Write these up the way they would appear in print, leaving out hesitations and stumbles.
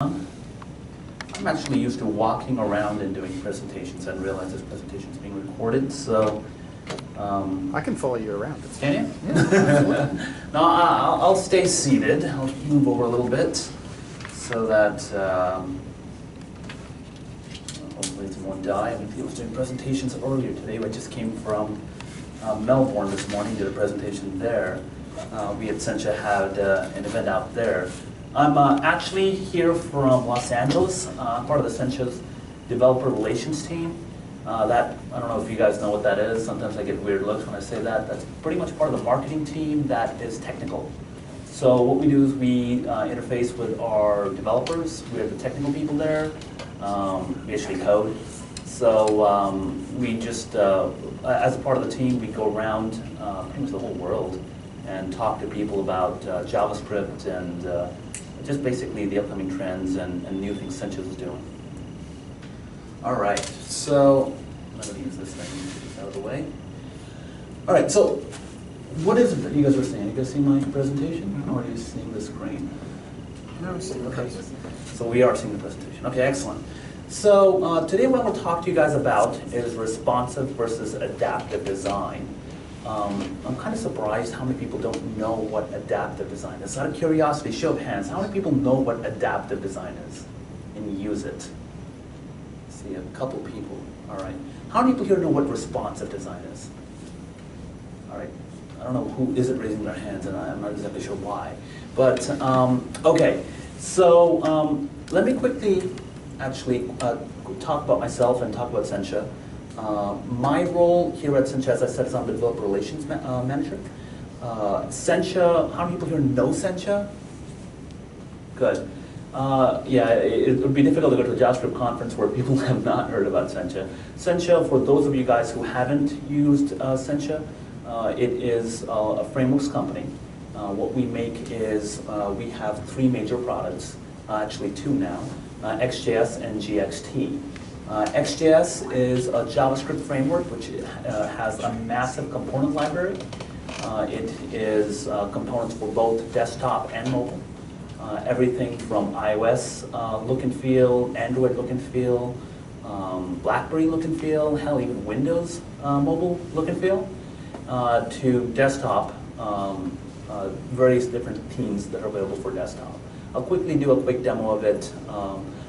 I'm actually used to walking around and doing presentations and realize this presentation is being recorded, so... I can follow you around. Can you? Yeah, absolutely. No, I'll stay seated. I'll move over a little bit so that hopefully it won't die. I mean, I was doing presentations earlier today. I just came from Melbourne this morning, did a presentation there. We at Sencha had an event out there. I'm actually here from Los Angeles, part of the Sencha's developer relations team. I don't know if you guys know what that is. Sometimes I get weird looks when I say that. That's pretty much part of the marketing team that is technical. So what we do is we interface with our developers. We're the technical people there. We actually code. So we just, as a part of the team, we go around pretty much the whole world and talk to people about JavaScript and just basically the upcoming trends and new things Sencha is doing. All right, so let me use this thing to get this out of the way. All right, so what is it that you guys are seeing? You guys see my presentation, or are you seeing the screen? No, I'm seeing the presentation. So we are seeing the presentation. Okay, excellent. So today what I'm going to talk to you guys about is responsive versus adaptive design. I'm kind of surprised how many people don't know what adaptive design is. Out of curiosity, show of hands, how many people know what adaptive design is and use it? See a couple people. All right. How many people here know what responsive design is? All right. I don't know who isn't raising their hands, and I'm not exactly sure why. But okay. So let me quickly actually talk about myself and talk about Sencha. My role here at Sencha, as I said, is I'm the developer relations manager. Sencha, how many people here know Sencha? Good. Yeah, it would be difficult to go to a JavaScript conference where people have not heard about Sencha. Sencha, for those of you guys who haven't used Sencha, it is a frameworks company. What we make is we have three major products, actually two now, Ext JS and GXT. Ext JS is a JavaScript framework which has a massive component library. It is components for both desktop and mobile. Everything from iOS look and feel, Android look and feel, BlackBerry look and feel, hell, even Windows mobile look and feel, to desktop, various different themes that are available for desktop. I'll quickly do a quick demo of it,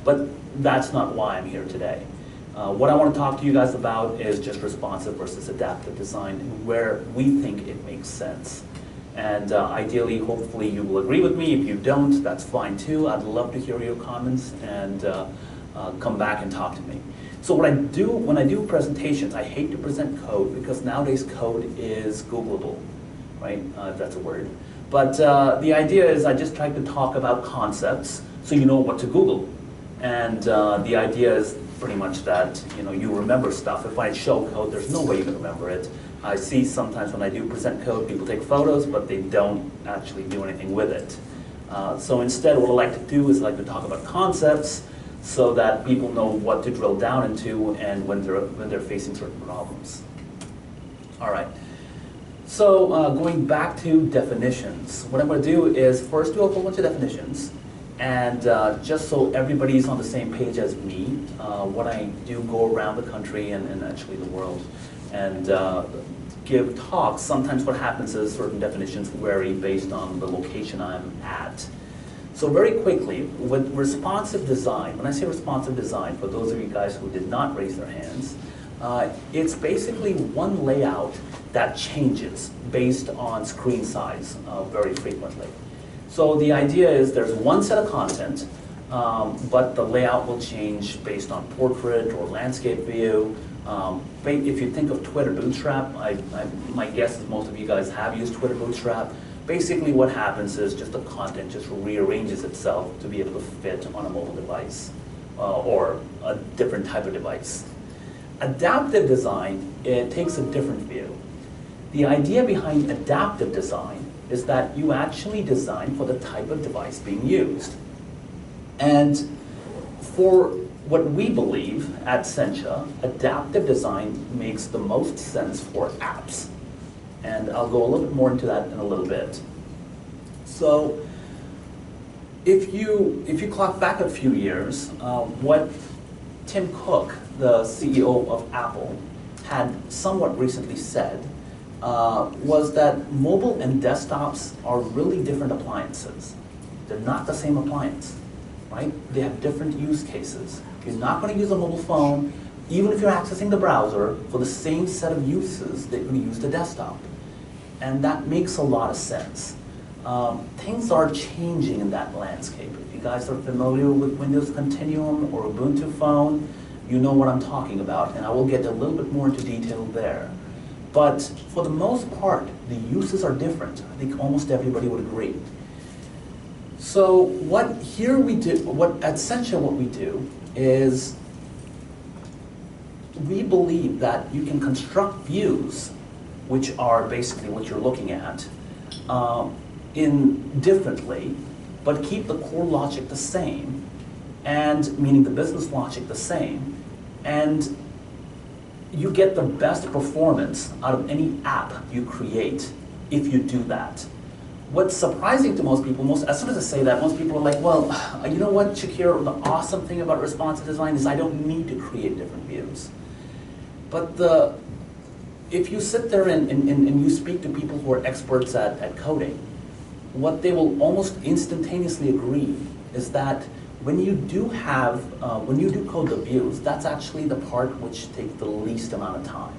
but that's not why I'm here today. What I want to talk to you guys about is just responsive versus adaptive design and where we think it makes sense. And ideally, hopefully, you will agree with me. If you don't, that's fine too. I'd love to hear your comments and come back and talk to me. So what I do when I do presentations, I hate to present code because nowadays code is Googleable, right? If that's a word. But the idea is I just try to talk about concepts so you know what to Google. And the idea is pretty much that you remember stuff. If I show code, there's no way you can remember it. I see sometimes when I do present code, people take photos, but they don't actually do anything with it. So instead, what I like to do is I like to talk about concepts so that people know what to drill down into and when they're facing certain problems. All right. So going back to definitions, what I'm going to do is first do a whole bunch of definitions. And just so everybody's on the same page as me, what I do go around the country and actually the world and give talks. Sometimes what happens is certain definitions vary based on the location I'm at. So very quickly, with responsive design, when I say responsive design, for those of you guys who did not raise their hands, it's basically one layout that changes based on screen size very frequently. So the idea is there's one set of content, but the layout will change based on portrait or landscape view. If you think of Twitter Bootstrap, my guess is most of you guys have used Twitter Bootstrap. Basically what happens is just the content just rearranges itself to be able to fit on a mobile device or a different type of device. Adaptive design, it takes a different view. The idea behind adaptive design is that you actually design for the type of device being used. And for what we believe at Sencha, adaptive design makes the most sense for apps. And I'll go a little bit more into that in a little bit. So if you clock back a few years, what Tim Cook, the CEO of Apple, had somewhat recently said was that mobile and desktops are really different appliances. They're not the same appliance, right? They have different use cases. You're not going to use a mobile phone, even if you're accessing the browser, for the same set of uses that you're going to use the desktop. And that makes a lot of sense. Things are changing in that landscape. If you guys are familiar with Windows Continuum or Ubuntu Phone, you know what I'm talking about, and I will get a little bit more into detail there. But for the most part, the uses are different. I think almost everybody would agree. So what here we do, at Sencha what we do is we believe that you can construct views, which are basically what you're looking at, in differently, but keep the core logic the same, and meaning the business logic the same, and you get the best performance out of any app you create if you do that. What's surprising to most people, as soon as I say that, most people are like, well, you know what, Shikhir, the awesome thing about responsive design is I don't need to create different views. But if you sit there and you speak to people who are experts at coding, what they will almost instantaneously agree is that when you do code the views, that's actually the part which takes the least amount of time.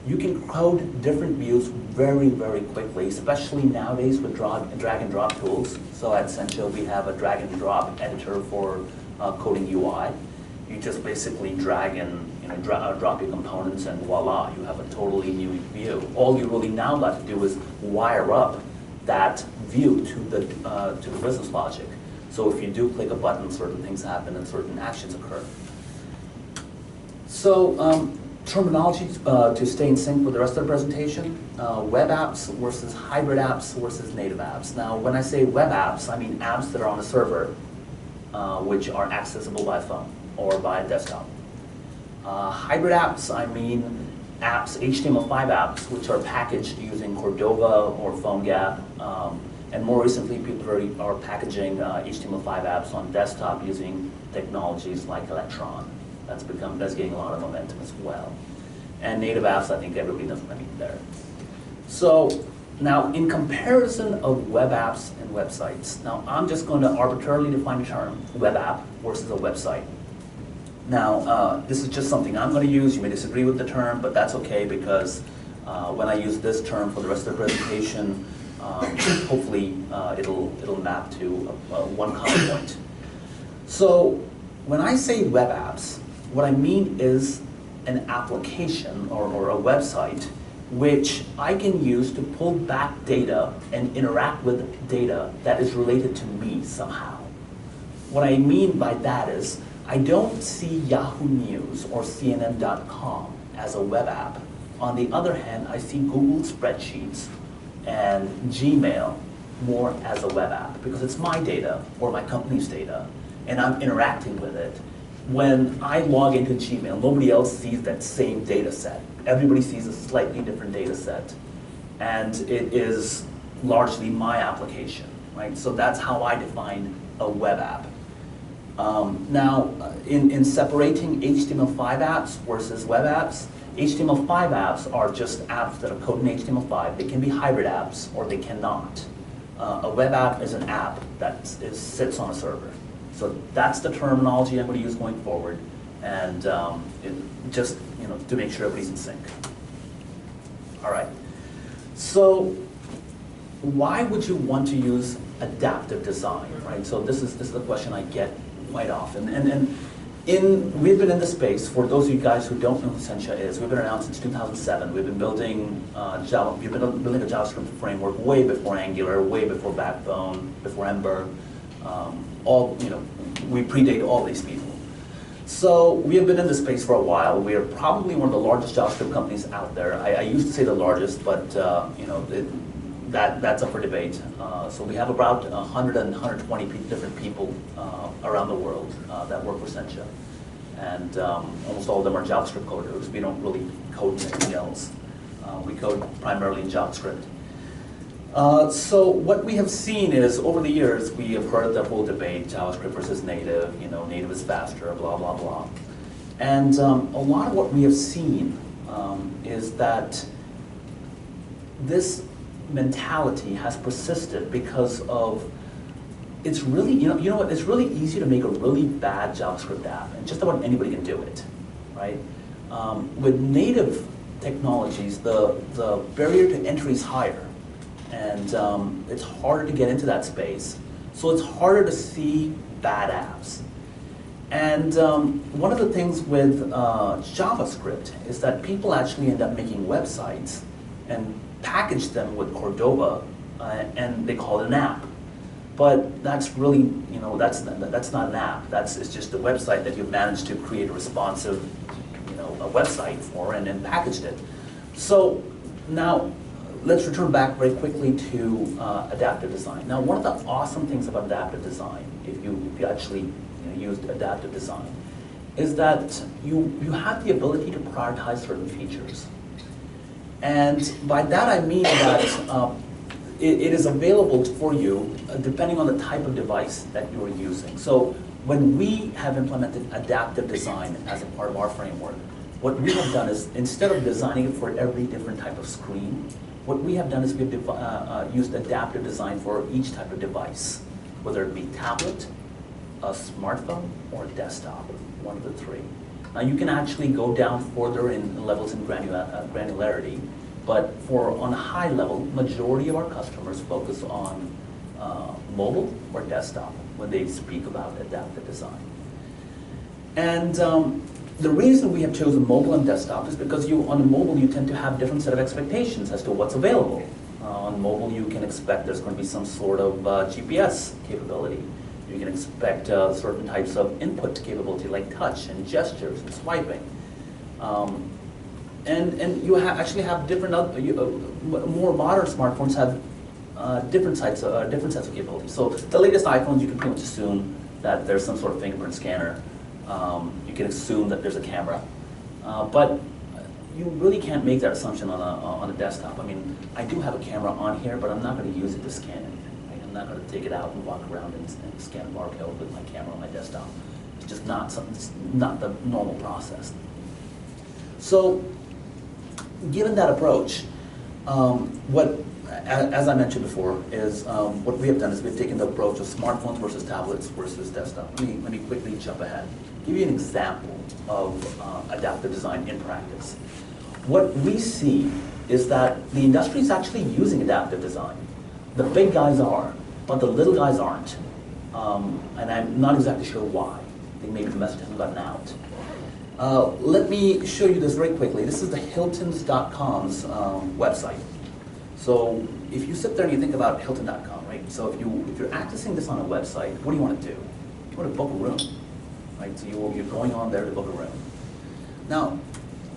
You can code different views very, very quickly, especially nowadays with drag and drop tools. So at Sencha, we have a drag and drop editor for coding UI. You just basically drag and drop your components, and voila, you have a totally new view. All you really now have to do is wire up that view to the business logic. So if you do click a button, certain things happen and certain actions occur. So terminology to stay in sync with the rest of the presentation, web apps versus hybrid apps versus native apps. Now when I say web apps, I mean apps that are on a server, which are accessible by phone or by desktop. Hybrid apps, I mean apps, HTML5 apps, which are packaged using Cordova or PhoneGap. And more recently, people are packaging HTML5 apps on desktop using technologies like Electron. That's getting a lot of momentum as well. And native apps, I think everybody knows what I mean there. So now, in comparison of web apps and websites, now I'm just going to arbitrarily define the term web app versus a website. Now, this is just something I'm going to use. You may disagree with the term, but that's okay because when I use this term for the rest of the presentation, hopefully it'll map to one common point. So when I say web apps, what I mean is an application or a website which I can use to pull back data and interact with data that is related to me somehow. What I mean by that is I don't see Yahoo News or CNN.com as a web app. On the other hand, I see Google Spreadsheets and Gmail more as a web app because it's my data or my company's data and I'm interacting with it. When I log into Gmail, nobody else sees that same data set. Everybody sees a slightly different data set, and it is largely my application, right? So that's how I define a web app. Now, in separating HTML5 apps versus web apps, HTML5 apps are just apps that are coded in HTML5. They can be hybrid apps or they cannot. A web app is an app that sits on a server. So that's the terminology I'm going to use going forward, and just to make sure everybody's in sync. All right. So why would you want to use adaptive design, right? So this is the question I get quite often, and we've been in this space. For those of you guys who don't know who Sencha is, we've been around since 2007. We've been building building a JavaScript framework way before Angular, way before Backbone, before Ember. We predate all these people. So we have been in this space for a while. We are probably one of the largest JavaScript companies out there. I used to say the largest, but that's up for debate. So we have about 100 and 120 different people around the world that work for Sencha. And almost all of them are JavaScript coders. We don't really code in anything else. We code primarily in JavaScript. So what we have seen is, over the years, we have heard the whole debate, JavaScript versus native, native is faster, blah, blah, blah. And a lot of what we have seen is that this mentality has persisted because of, it's really, you know what, it's really easy to make a really bad JavaScript app, and just about anybody can do it, right? With native technologies, the barrier to entry is higher, and it's harder to get into that space. So it's harder to see bad apps. And one of the things with JavaScript is that people actually end up making websites and package them with Cordova, and they call it an app. But that's really, that's not an app. It's just a website that you've managed to create a responsive, a website for, and then packaged it. So now, let's return back very quickly to adaptive design. Now, one of the awesome things about adaptive design, if you actually used adaptive design, is that you have the ability to prioritize certain features. And by that I mean that it is available for you depending on the type of device that you're using. So when we have implemented adaptive design as a part of our framework, what we have done is, instead of designing it for every different type of screen, what we have done is we've used adaptive design for each type of device, whether it be tablet, a smartphone, or a desktop, one of the three. Now you can actually go down further in levels in granularity, but on a high level, majority of our customers focus on mobile or desktop when they speak about adaptive design. And the reason we have chosen mobile and desktop is because on mobile you tend to have a different set of expectations as to what's available. On mobile you can expect there's going to be some sort of GPS capability. You can expect certain types of input capability like touch and gestures and swiping. And you actually have different, more modern smartphones have different sets of capabilities. So the latest iPhones, you can pretty much assume that there's some sort of fingerprint scanner. You can assume that there's a camera. But you really can't make that assumption on a desktop. I mean, I do have a camera on here, but I'm not going to use it to scan anything. Right? I'm not going to take it out and walk around and scan a barcode with my camera on my desktop. It's just not something. It's not the normal process. So, given that approach, as I mentioned before, is what we have done is we've taken the approach of smartphones versus tablets versus desktop. Let me quickly jump ahead. Give you an example of adaptive design in practice. What we see is that the industry is actually using adaptive design. The big guys are, but the little guys aren't. And I'm not exactly sure why. I think maybe the message hasn't gotten out. Let me show you this very quickly. This is the Hiltons.com's website. So if you sit there and you think about Hilton.com, right? So if you're accessing this on a website, what do you want to do? You want to book a room, right? So you're going on there to book a room. Now,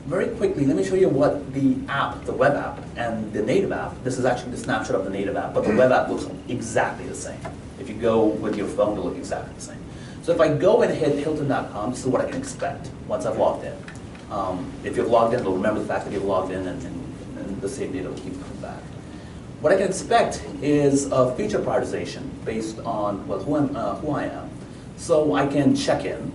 very quickly, let me show you what the app, the web app, and the native app. This is actually the snapshot of the native app, but the web app looks exactly the same. If you go with your phone, it'll look exactly the same. So if I go and hit Hilton.com, this is what I can expect once I've logged in. If you've logged in, it'll remember the fact that you've logged in, and the same data will keep coming back. What I can expect is a feature prioritization based on, well, who I am. So I can check in.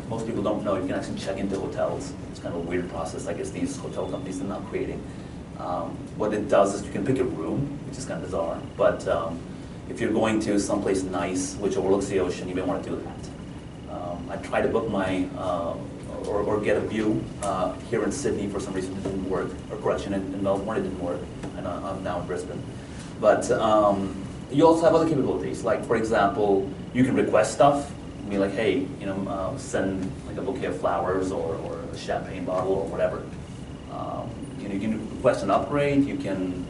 Most people don't know you can actually check into hotels. It's kind of a weird process. I guess these hotel companies are not creating. What it does is you can pick a room, which is kind of bizarre. But if you're going to someplace nice, which overlooks the ocean, you may want to do that. I tried to book my, or get a view here in Sydney. For some reason it didn't work. Or correction, in Melbourne it didn't work. And I'm now in Brisbane. But you also have other capabilities. Like, for example, you can request stuff. Be like, hey, send like a bouquet of flowers or a champagne bottle or whatever. You can request an upgrade. You can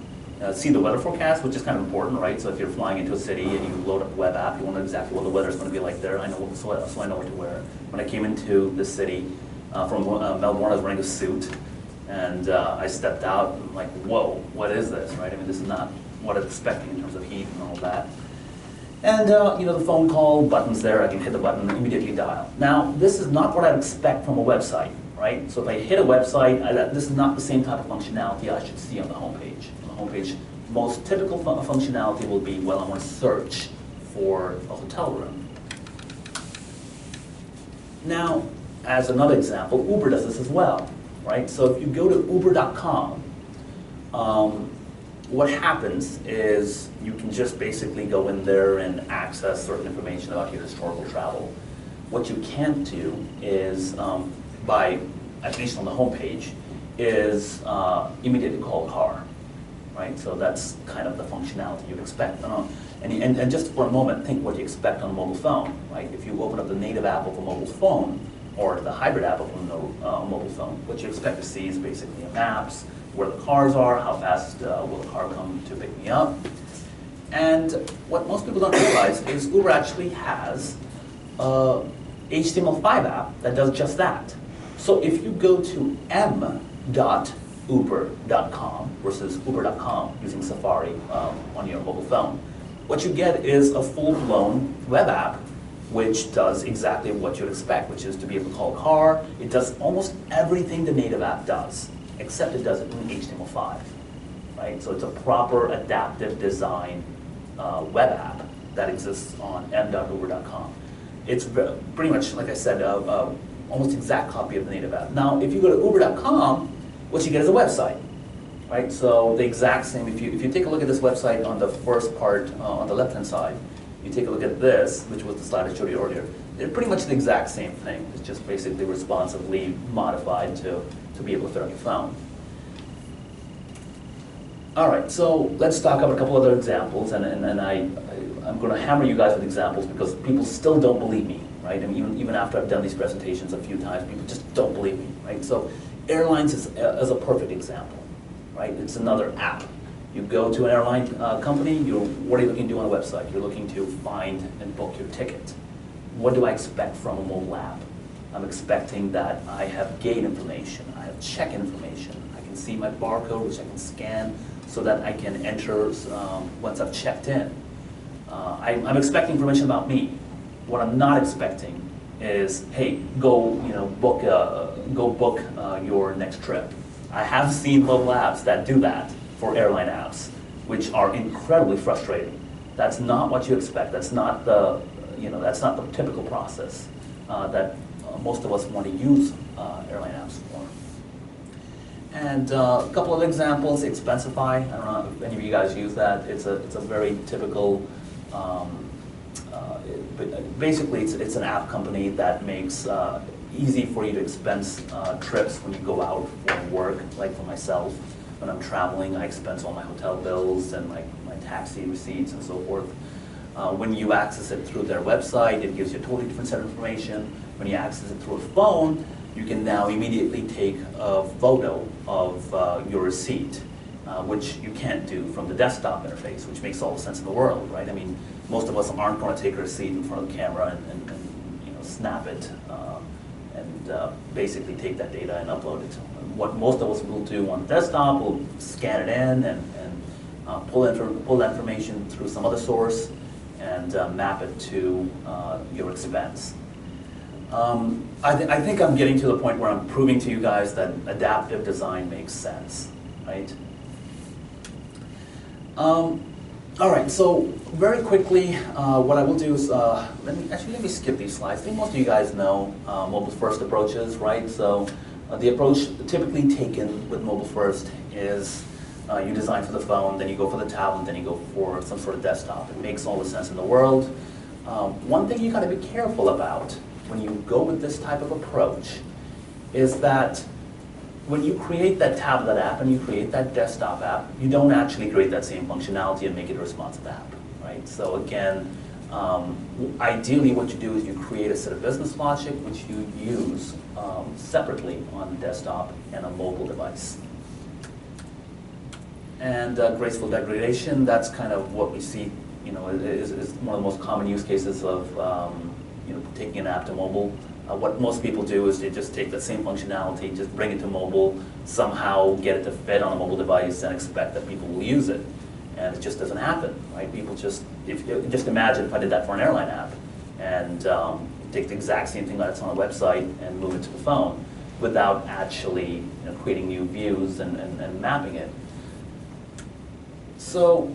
see the weather forecast, which is kind of important, right? So if you're flying into a city and you load up a web app, you want to know exactly what the weather's going to be like there. So I know what to wear. When I came into the city from Melbourne, I was wearing a suit, and I stepped out and I'm like, whoa, what is this, right? I mean, this is not what I was expecting in terms of heat and all that. And the phone call button's there. I can hit the button and immediately dial. Now, this is not what I'd expect from a website, right? So if I hit a website, this is not the same type of functionality I should see on the homepage. On the homepage, most typical functionality will be, well, I want to search for a hotel room. Now, as another example, Uber does this as well, right? So if you go to uber.com, what happens is you can just basically go in there and access certain information about your historical travel. What you can't do is, at least on the homepage, is immediately call a car, right? So that's kind of the functionality you'd expect. And just for a moment, think what you expect on a mobile phone, right? If you open up the native app of a mobile phone, or the hybrid app of a mobile phone, what you expect to see is basically maps, where the cars are, how fast will the car come to pick me up. And what most people don't realize is Uber actually has a HTML5 app that does just that. So if you go to m.uber.com versus uber.com using Safari on your mobile phone, what you get is a full-blown web app which does exactly what you'd expect, which is to be able to call a car. It does almost everything the native app does, except it does it in HTML5, right? So it's a proper adaptive design web app that exists on m.uber.com. It's pretty much, like I said, almost exact copy of the native app. Now, if you go to uber.com, what you get is a website, right? So the exact same, if you take a look at this website on the first part, on the left-hand side, you take a look at this, which was the slide I showed you earlier, they're pretty much the exact same thing. It's just basically responsively modified to be able to fit on your phone. All right, so let's talk about a couple other examples, and I'm going to hammer you guys with examples because people still don't believe me, right? I mean, even after I've done these presentations a few times, people just don't believe me, right? So Airlines is a perfect example, right? It's another app. You go to an airline company, what are you looking to do on a website? You're looking to find and book your ticket. What do I expect from a mobile app? I'm expecting that I have gate information, I have check-in information, I can see my barcode, which I can scan so that I can enter once I've checked in. I'm expecting information about me. What I'm not expecting is, hey, go book your next trip. I have seen mobile apps that do that for airline apps, which are incredibly frustrating. That's not what you expect. That's not the typical process that most of us want to use airline apps for. And a couple of examples, Expensify. I don't know if any of you guys use that. It's a very typical. Basically, it's an app company that makes easy for you to expense trips when you go out for work. Like for myself, when I'm traveling, I expense all my hotel bills and my taxi receipts and so forth. When you access it through their website, it gives you a totally different set of information. When you access it through a phone, you can now immediately take a photo of your receipt, which you can't do from the desktop interface, which makes all the sense in the world, right? I mean, most of us aren't going to take a receipt in front of the camera and snap it and basically take that data and upload it. What most of us will do on the desktop, we'll scan it in and pull that information through some other source and map it to your expense. I think I'm getting to the point where I'm proving to you guys that adaptive design makes sense, right? All right, so very quickly, what I will do is, let me skip these slides. I think most of you guys know mobile first approaches, right? So the approach typically taken with mobile first is you design for the phone, then you go for the tablet, then you go for some sort of desktop. It makes all the sense in the world. One thing you gotta be careful about when you go with this type of approach is that when you create that tablet app and you create that desktop app, you don't actually create that same functionality and make it a responsive app, right? So again, ideally what you do is you create a set of business logic which you use separately on desktop and a mobile device. And graceful degradation, that's kind of what we see, is one of the most common use cases of taking an app to mobile. What most people do is they just take the same functionality, just bring it to mobile, somehow get it to fit on a mobile device and expect that people will use it. And it just doesn't happen, right? People just imagine if I did that for an airline app and take the exact same thing that's on a website and move it to the phone without actually creating new views and mapping it. So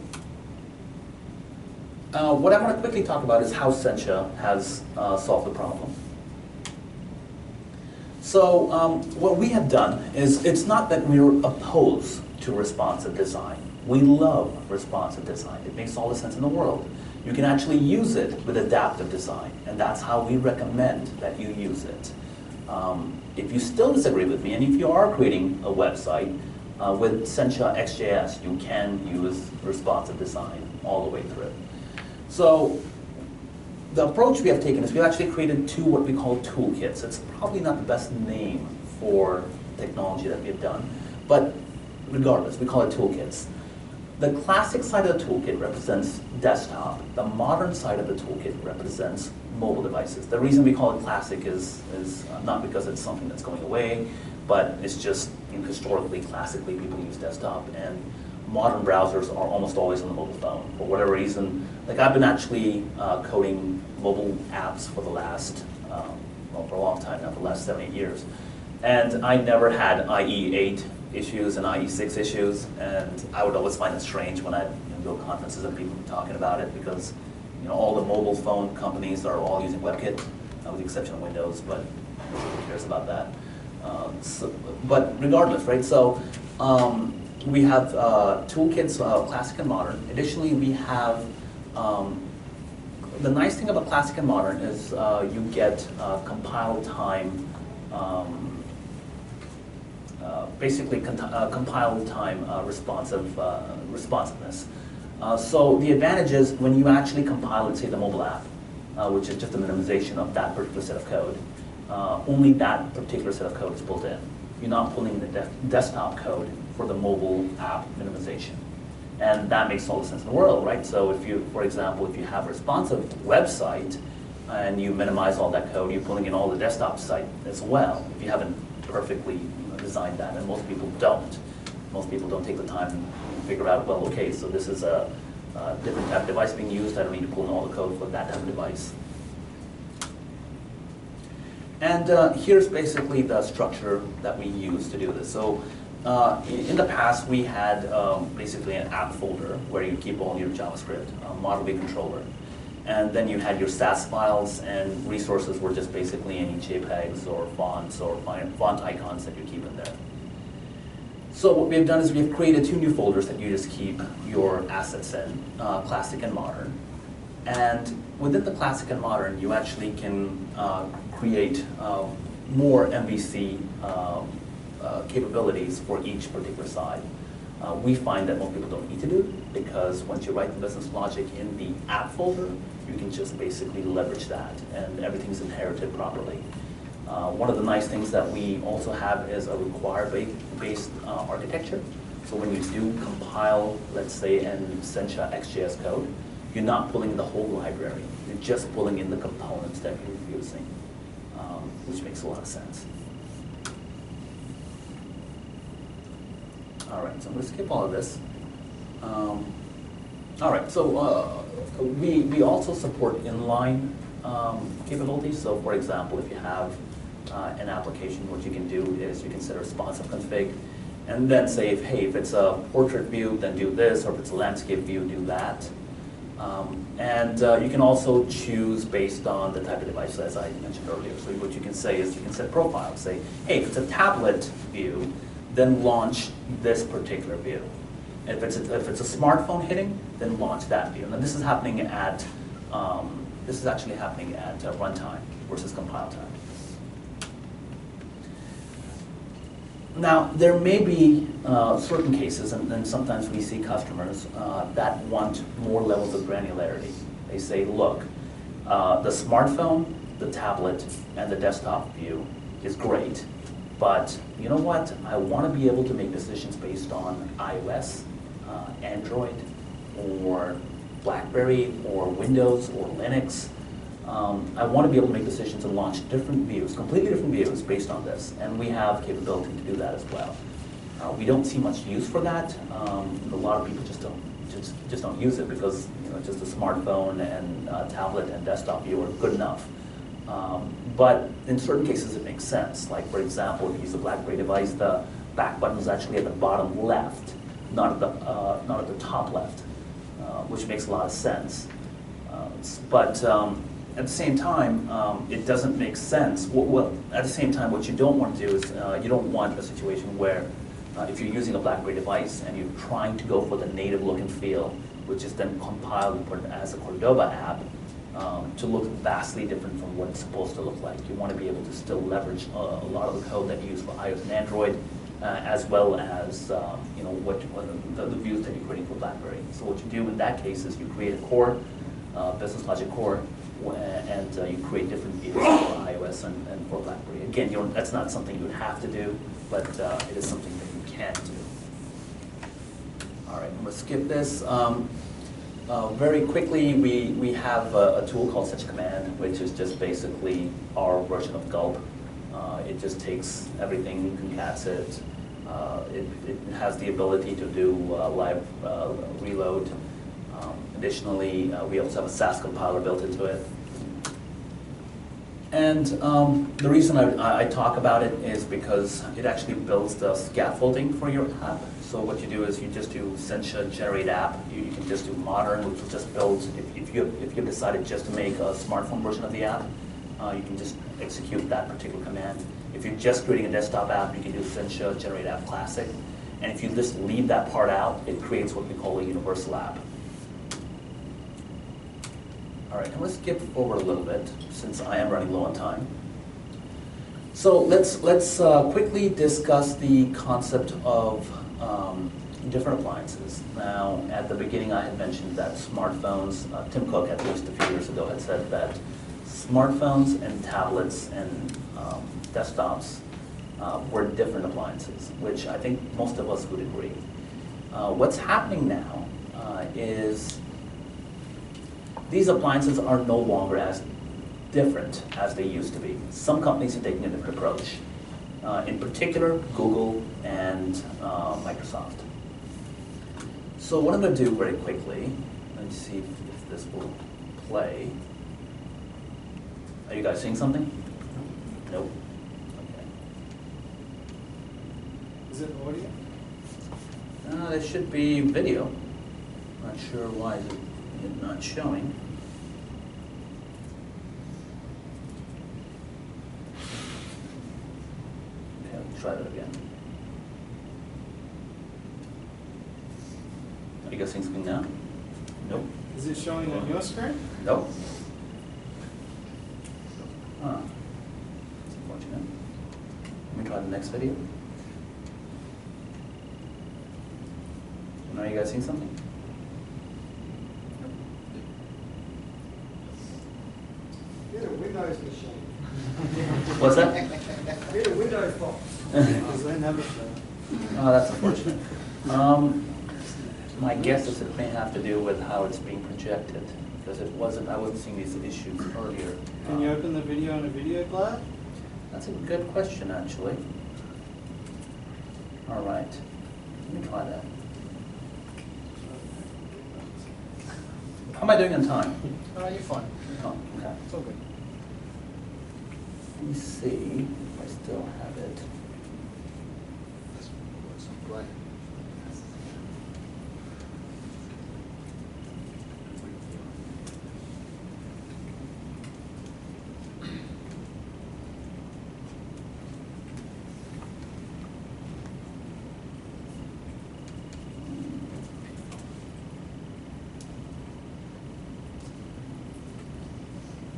what I want to quickly talk about is how Sencha has solved the problem. So what we have done is, it's not that we're opposed to responsive design. We love responsive design. It makes all the sense in the world. You can actually use it with adaptive design, and that's how we recommend that you use it. If you still disagree with me, and if you are creating a website with Sencha Ext JS, you can use responsive design all the way through. So the approach we have taken is we've actually created two what we call toolkits. It's probably not the best name for technology that we've done, but regardless, we call it toolkits. The classic side of the toolkit represents desktop. The modern side of the toolkit represents mobile devices. The reason we call it classic is not because it's something that's going away, but it's just, historically, classically, people use desktop, and modern browsers are almost always on the mobile phone. For whatever reason, like I've been actually coding mobile apps for the last, well, for a long time now, for the last 7, 8 years. And I never had IE8 issues and IE6 issues, and I would always find it strange when I'd go to conferences and people talking about it, because all the mobile phone companies are all using WebKit, with the exception of Windows, but nobody cares about that. But regardless, right? So we have toolkits, classic and modern. Additionally, we have the nice thing about classic and modern is you get compile time. Basically compile time responsiveness. So the advantage is when you actually compile, let's say, the mobile app, which is just a minimization of that particular set of code, only that particular set of code is pulled in. You're not pulling the desktop code for the mobile app minimization. And that makes all the sense in the world, right? So if you, for example, if you have a responsive website and you minimize all that code, you're pulling in all the desktop site as well, if you haven't perfectly designed that, and most people don't. Most people don't take the time to figure out, well, okay, so this is a different type of device being used, I don't need to pull in all the code for that type of device. And here's basically the structure that we use to do this. So in the past, we had basically an app folder where you keep all your JavaScript, model view controller. And then you had your SAS files, and resources were just basically any JPEGs or fonts or font icons that you keep in there. So what we've done is we've created two new folders that you just keep your assets in, classic and modern. And within the classic and modern, you actually can create more MVC capabilities for each particular side. We find that most people don't need to do it, because once you write the business logic in the app folder, you can just basically leverage that, and everything's inherited properly. One of the nice things that we also have is a require-based architecture. So when you do compile, let's say, in Sencha Ext JS code, you're not pulling in the whole library. You're just pulling in the components that you're using, which makes a lot of sense. All right, so I'm going to skip all of this. All right, so we also support inline capabilities. So for example, if you have an application, what you can do is you can set a responsive config, and then say, if it's a portrait view, then do this, or if it's a landscape view, do that. And you can also choose based on the type of device, as I mentioned earlier. So what you can say is you can set profiles. Say, hey, if it's a tablet view, then launch this particular view. If it's a smartphone hitting, then launch that view. And this is happening at this is actually happening at runtime versus compile time. Now, there may be certain cases, and sometimes we see customers that want more levels of granularity. They say, look, the smartphone, the tablet, and the desktop view is great, but you know what? I want to be able to make decisions based on iOS, Android, or BlackBerry, or Windows, or Linux. I want to be able to make decisions and launch different views, completely different views based on this, and we have capability to do that as well. We don't see much use for that. A lot of people just don't use it because just a smartphone and tablet and desktop view are good enough. But in certain cases, it makes sense. Like for example, if you use a BlackBerry device, the back button is actually at the bottom left not at the top left, which makes a lot of sense. But at the same time, it doesn't make sense. Well, at the same time, what you don't want to do is you don't want a situation where if you're using a BlackBerry device and you're trying to go for the native look and feel, which is then compiled and put as a Cordova app, to look vastly different from what it's supposed to look like. You want to be able to still leverage a lot of the code that you use for iOS and Android, as well as you know the views that you're creating for BlackBerry. So what you do in that case is you create a core, business logic core, and you create different views for iOS and for BlackBerry. Again, that's not something you would have to do, but it is something that you can do. All right, I'm going to skip this. Very quickly, we have a tool called Sencha Command, which is just basically our version of Gulp. It just takes everything, concats it. It has the ability to do live reload. Additionally, we also have a SAS compiler built into it. And the reason I talk about it is because it actually builds the scaffolding for your app. So what you do is you just do Sencha generate app. You can just do modern, which will just build. If you've decided just to make a smartphone version of the app, you can just execute that particular command. If you're just creating a desktop app, you can do Sencha generate app classic. And if you just leave that part out, it creates what we call a universal app. All right, I'm going to skip forward a little bit since I am running low on time. So let's quickly discuss the concept of different appliances. Now, at the beginning, I had mentioned that smartphones. Tim Cook, at least a few years ago, had said that smartphones and tablets and desktops were different appliances, which I think most of us would agree. What's happening now is these appliances are no longer as different as they used to be. Some companies are taking a different approach. In particular, Google and Microsoft. So what I'm going to do very quickly, let's see if this will play. Are you guys seeing something? Nope. Okay. Is it audio? There should be video. Not sure why is it not showing. Okay, let's try that again. Are you guys seeing something now? Nope. Is it showing on your screen? Nope. Huh. That's unfortunate. Let me try the next video. Now you guys seeing something? Get a Windows machine. What's that? Get a Windows box. Oh, that's unfortunate. My guess is it may have to do with how it's being projected, because I wasn't seeing these issues earlier. Can you open the video in a video player? That's a good question, actually. All right, let me try that. How am I doing on time? You're fine. Oh, okay. It's all good. Let me see if I still have it.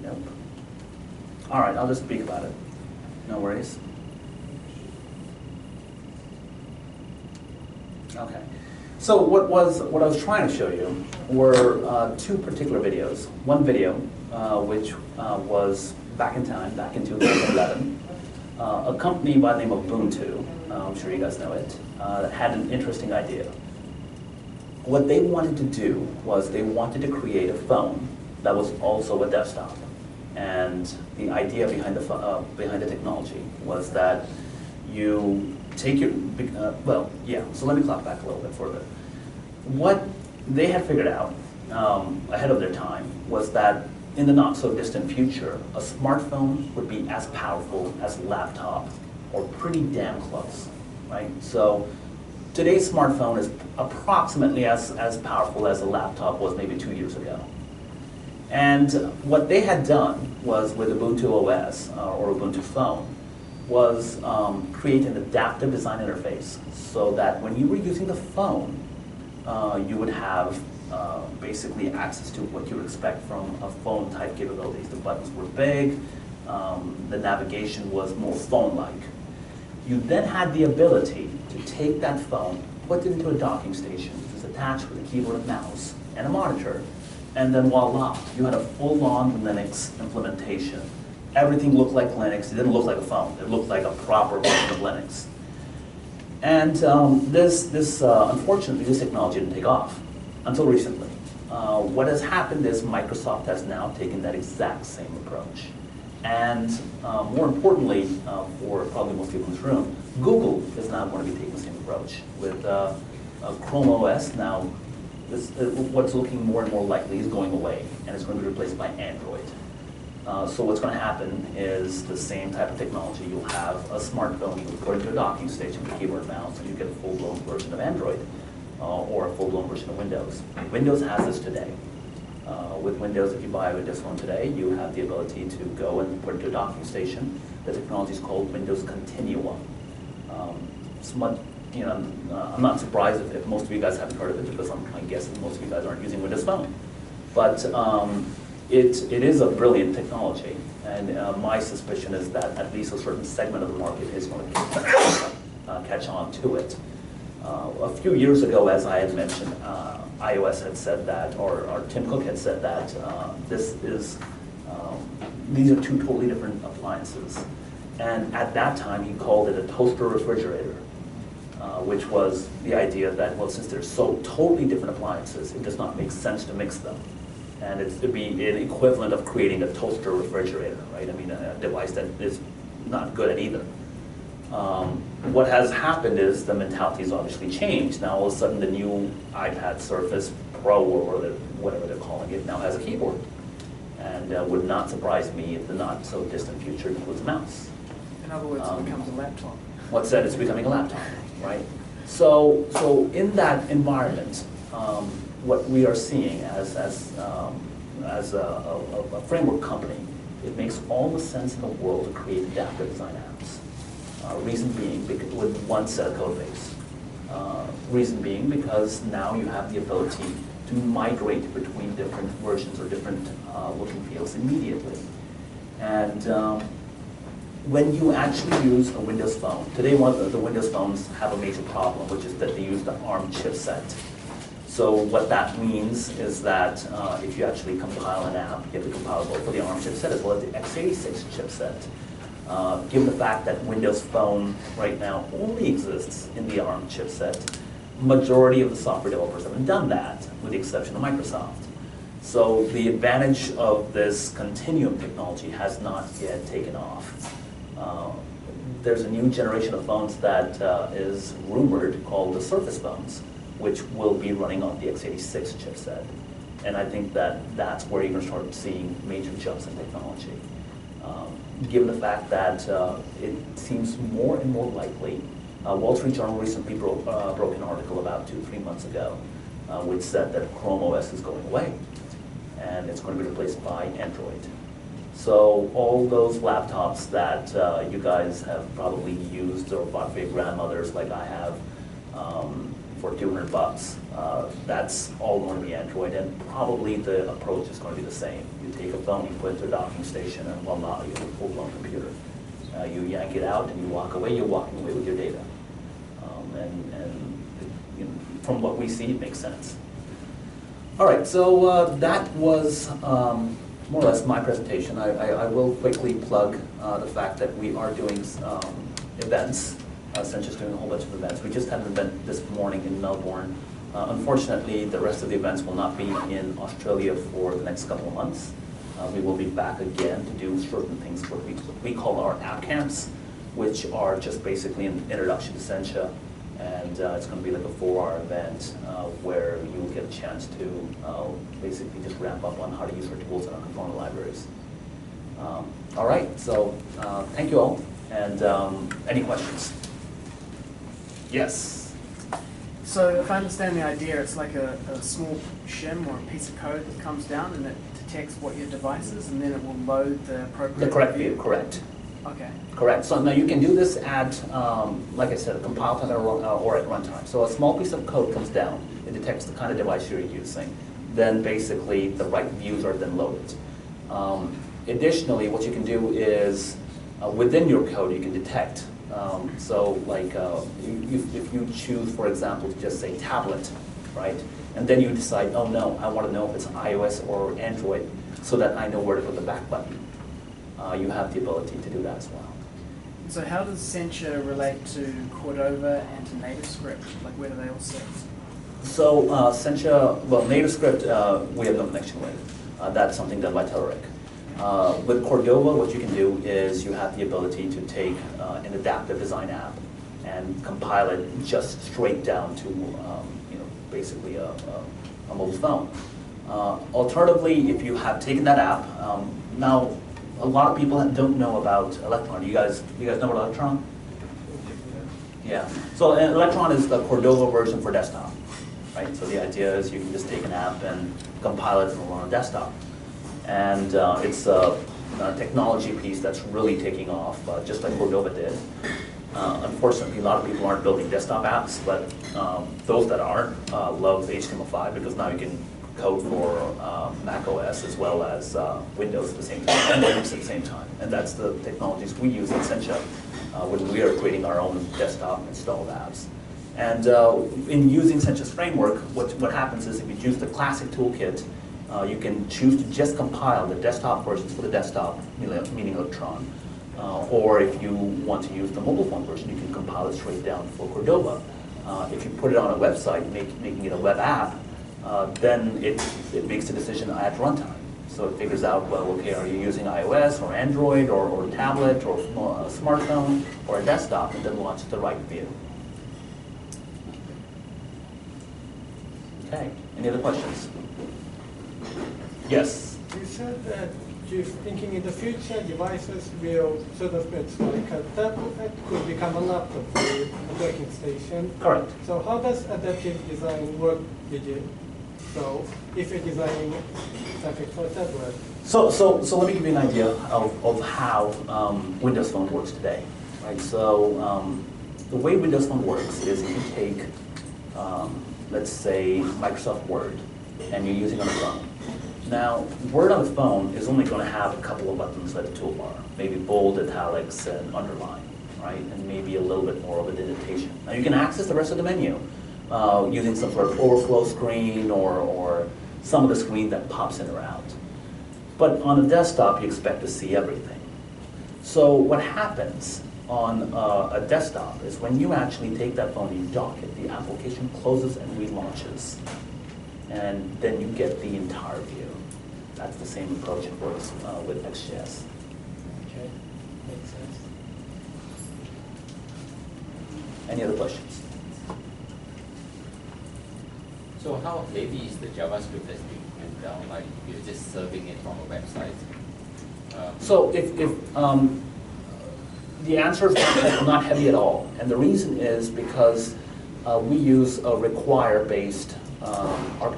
Nope. All right, I'll just speak about it. No worries. Okay. So what I was trying to show you were two particular videos. One video, which was back in time, back in 2011, a company by the name of Ubuntu, I'm sure you guys know it, that had an interesting idea. What they wanted to do was they wanted to create a phone that was also a desktop. And the idea behind the technology was that you take your, so let me clock back a little bit further. What they had figured out ahead of their time was that in the not so distant future, a smartphone would be as powerful as a laptop, or pretty damn close, right? So today's smartphone is approximately as powerful as a laptop was maybe 2 years ago. And what they had done was with Ubuntu OS or Ubuntu Phone was create an adaptive design interface so that when you were using the phone, you would have basically access to what you would expect from a phone type capabilities. The buttons were big, the navigation was more phone-like. You then had the ability to take that phone, put it into a docking station, which was attached with a keyboard and mouse and a monitor, and then voila, you had a full-on Linux implementation. Everything looked like Linux. It didn't look like a phone. It looked like a proper version of Linux. And unfortunately, this technology didn't take off until recently. What has happened is Microsoft has now taken that exact same approach. And more importantly, for probably most people in this room, Google is now going to be taking the same approach. With Chrome OS now, what's looking more and more likely is going away, and it's going to be replaced by Android. So what's going to happen is the same type of technology. You'll have a smartphone, you put it into a docking station with a keyboard and mouse, and you get a full-blown version of Android or a full-blown version of Windows. Windows has this today. With Windows, if you buy a Windows Phone today, you have the ability to go and put it into a docking station. The technology is called Windows Continuum. I'm not surprised if most of you guys haven't heard of it, because I'm guessing most of you guys aren't using Windows Phone. But it is a brilliant technology, and my suspicion is that at least a certain segment of the market is going to catch on to it. A few years ago, as I had mentioned, iOS had said that, or Tim Cook had said that these are two totally different appliances. And at that time, he called it a toaster refrigerator, which was the idea that, well, since they're so totally different appliances, it does not make sense to mix them. And it'd be an equivalent of creating a toaster refrigerator, right? I mean, a device that is not good at either. What has happened is the mentality has obviously changed. Now all of a sudden the new iPad Surface Pro, or whatever they're calling it, now has a keyboard. And would not surprise me if the not so distant future includes a mouse. In other words, it becomes a laptop. What's said, it's becoming a laptop, right? So in that environment, what we are seeing as a framework company, it makes all the sense in the world to create adaptive design apps. Reason being, with one set of code base. Reason being, because now you have the ability to migrate between different versions or different look and feels immediately. And when you actually use a Windows Phone, today the Windows phones have a major problem, which is that they use the ARM chipset. So what that means is that if you actually compile an app, you have to compile both for the ARM chipset as well as the x86 chipset. Given the fact that Windows Phone right now only exists in the ARM chipset, majority of the software developers haven't done that, with the exception of Microsoft. So the advantage of this Continuum technology has not yet taken off. There's a new generation of phones that is rumored called the Surface phones, which will be running on the x86 chipset. And I think that that's where you're going to start seeing major jumps in technology. Given the fact that it seems more and more likely, Wall Street Journal recently broke an article about 2-3 months ago, which said that Chrome OS is going away, and it's going to be replaced by Android. So all those laptops that you guys have probably used or bought for your grandmothers, like I have, for $200, that's all going to be Android, and probably the approach is going to be the same. You take a phone, you put it to a docking station, and voila, you have a full-blown computer. You yank it out and you walk away, you're walking away with your data. You know, from what we see, it makes sense. All right, so that was more or less my presentation. I will quickly plug the fact that we are doing events. Sencha's doing a whole bunch of events. We just had an event this morning in Melbourne. Unfortunately, the rest of the events will not be in Australia for the next couple of months. We will be back again to do certain things, what we call our app camps, which are just basically an introduction to Sencha. And it's going to be like a 4-hour event where you will get a chance to basically just wrap up on how to use our tools and our component libraries. All right, so thank you all. And any questions? Yes. So if I understand the idea, it's like a small shim or a piece of code that comes down and it detects what your device is, and then it will load the appropriate The correct view, correct. Okay. Correct. So now you can do this at, like I said, a compile time or at runtime. So a small piece of code comes down, it detects the kind of device you're using. Then basically the right views are then loaded. Additionally, what you can do is within your code you can detect. So like if you choose, for example, to just say tablet, right? And then you decide, oh no, I want to know if it's iOS or Android so that I know where to put the back button. You have the ability to do that as well. So how does Sencha relate to Cordova and to NativeScript? Like where do they all sit? So Sencha, well, NativeScript we have no connection with. That's something done by Telerik. With Cordova, what you can do is you have the ability to take an adaptive design app and compile it just straight down to basically a mobile phone. Alternatively, if you have taken that app, now a lot of people don't know about Electron. You guys know about Electron? Yeah. So Electron is the Cordova version for desktop, right? So the idea is you can just take an app and compile it on a desktop. And it's a technology piece that's really taking off, just like Cordova did. Unfortunately, a lot of people aren't building desktop apps, but those that are love HTML5 because now you can code for Mac OS as well as Windows at the same time, and Linux at the same time. And that's the technologies we use in Sencha when we are creating our own desktop installed apps. And in using Sencha's framework, what happens is if you use the classic toolkit, you can choose to just compile the desktop versions for the desktop, meaning Electron. Or if you want to use the mobile phone version, you can compile it straight down for Cordova. If you put it on a website, making it a web app, then it makes a decision at runtime. So it figures out, well, okay, are you using iOS or Android or tablet or a smartphone or a desktop, and then launches the right view. Okay, any other questions? Yes? You said that you're thinking in the future devices will sort of, it's like a tablet could become a laptop for a working station. Correct. So how does adaptive design work with you? So if you're designing something for a tablet. So let me give you an idea of how Windows Phone works today. Right? So the way Windows Phone works is if you take, let's say, Microsoft Word, and you're using it on a phone. Now, Word on the phone is only going to have a couple of buttons like a toolbar, maybe bold, italics, and underline, right? And maybe a little bit more of an indentation. Now, you can access the rest of the menu using some sort of overflow screen or some of the screen that pops in or out. But on a desktop, you expect to see everything. So what happens on a desktop is when you actually take that phone and you dock it, the application closes and relaunches. And then you get the entire view. That's the same approach it works with XJS. Okay, makes sense. Any other questions? So how heavy is the JavaScript ST went down? Like you're just serving it from a website? So if the answer is not heavy at all, and the reason is because we use a require-based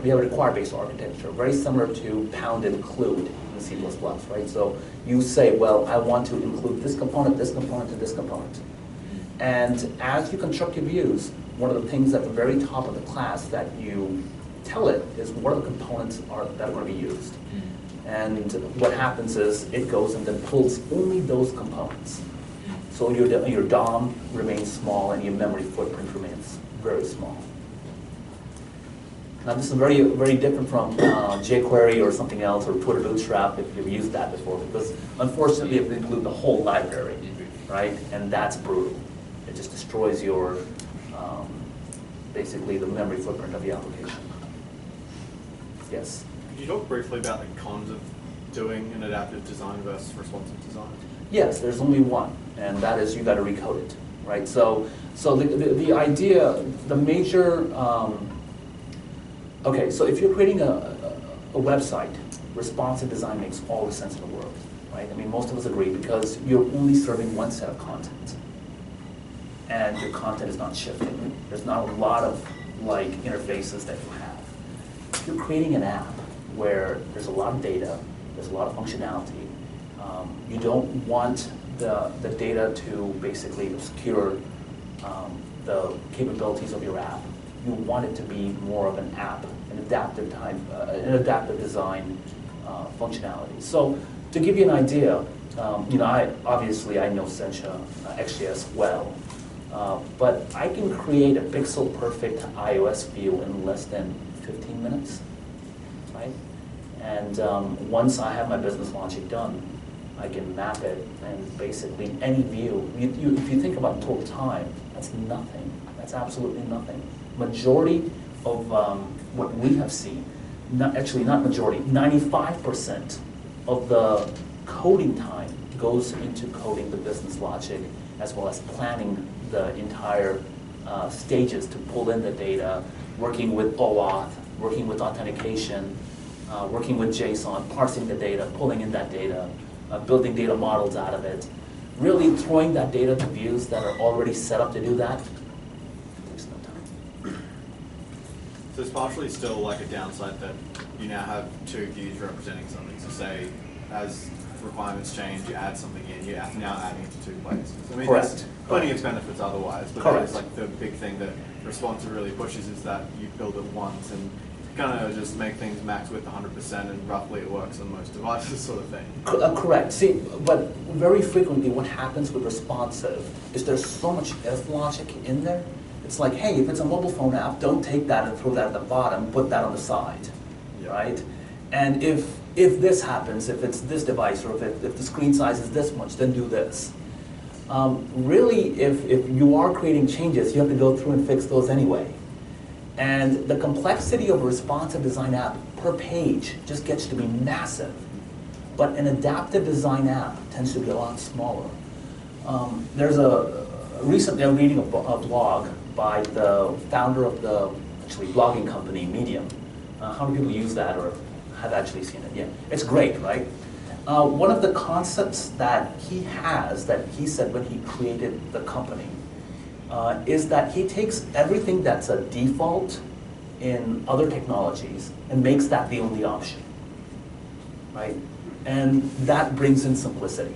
we have a require-based architecture, very similar to pound include in C++, right? So you say, well, I want to include this component, and this component. And as you construct your views, one of the things at the very top of the class that you tell it is what are the components that are going to be used. And what happens is it goes and then pulls only those components. So your DOM remains small and your memory footprint remains very small. Now this is very, very different from jQuery or something else, or Twitter Bootstrap if you've used that before, because unfortunately you have to include the whole library, right? And that's brutal. It just destroys your, basically the memory footprint of the application. Yes? Could you talk briefly about the cons of doing an adaptive design versus responsive design? Yes, there's only one, and that is you got to recode it, right? So the idea, the major, okay, so if you're creating a website, responsive design makes all the sense in the world, right? I mean, most of us agree because you're only serving one set of content, and your content is not shifting. There's not a lot of like interfaces that you have. If you're creating an app where there's a lot of data, there's a lot of functionality, you don't want the data to basically obscure the capabilities of your app. You want it to be more of an app, an adaptive design functionality. So to give you an idea, I know Sencha Ext JS well, but I can create a pixel-perfect iOS view in less than 15 minutes, right? And once I have my business logic done, I can map it, and basically any view, if you think about total time, that's nothing. That's absolutely nothing. Majority of what we have seen, not majority, 95% of the coding time goes into coding the business logic as well as planning the entire stages to pull in the data, working with OAuth, working with authentication, working with JSON, parsing the data, pulling in that data, building data models out of it. Really throwing that data to views that are already set up to do that takes no time. So it's partially still like a downside that you now have two views representing something. So say, as requirements change, you add something in, you're now adding it to two places. I mean, Correct. there's plenty of benefits otherwise, but that is like the big thing that Responsive really pushes is that you build it once and kind of just make things max width 100% and roughly it works on most devices sort of thing. Correct. See, but very frequently what happens with responsive is there's so much if logic in there. It's like, hey, if it's a mobile phone app, don't take that and throw that at the bottom, put that on the side, right? And if this happens, if it's this device, or if the screen size is this much, then do this. Really, if you are creating changes, you have to go through and fix those anyway. And the complexity of a responsive design app per page just gets to be massive. But an adaptive design app tends to be a lot smaller. There's recently I'm reading a blog by the founder of the blogging company, Medium. How many people use that or have actually seen it? Yeah, it's great, right? One of the concepts that he has, that he said when he created the company, is that he takes everything that's a default in other technologies and makes that the only option, right? And that brings in simplicity.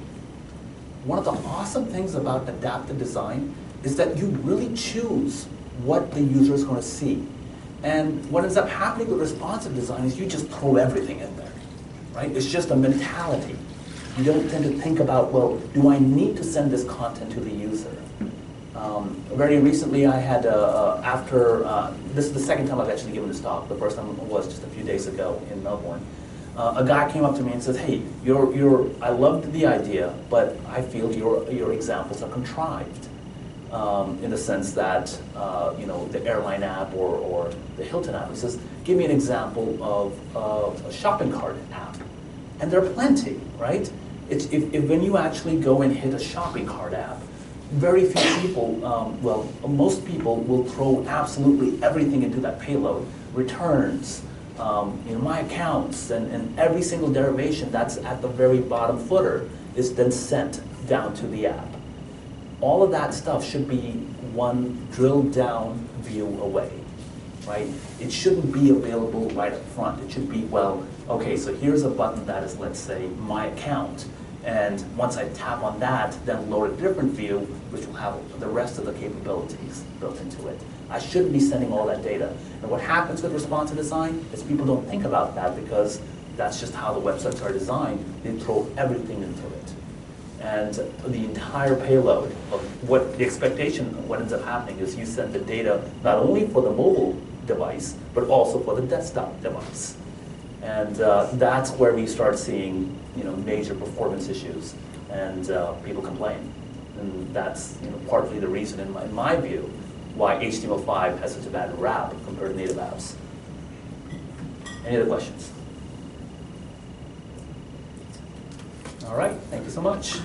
One of the awesome things about adaptive design is that you really choose what the user is going to see. And what ends up happening with responsive design is you just throw everything in there, right? It's just a mentality. You don't tend to think about, well, do I need to send this content to the user? Very recently I had, this is the second time I've actually given this talk. The first time was just a few days ago in Melbourne. A guy came up to me and said, hey, I loved the idea, but I feel your examples are contrived. In the sense that, the airline app or the Hilton app. He says, give me an example of a shopping cart app. And there are plenty, right? If when you actually go and hit a shopping cart app, very few people, most people will throw absolutely everything into that payload. Returns, my accounts, and every single derivation that's at the very bottom footer is then sent down to the app. All of that stuff should be one drilled down view away, right? It shouldn't be available right up front. It should be, well, okay, so here's a button that is, let's say, my account. And once I tap on that, then load a different view, which will have the rest of the capabilities built into it. I shouldn't be sending all that data. And what happens with responsive design is people don't think about that because that's just how the websites are designed. They throw everything into it. And the entire payload of what the expectation of what ends up happening is you send the data not only for the mobile device, but also for the desktop device. And that's where we start seeing major performance issues and people complain. And that's partly the reason, in my view, why HTML5 has such a bad rap compared to native apps. Any other questions? All right, thank you so much.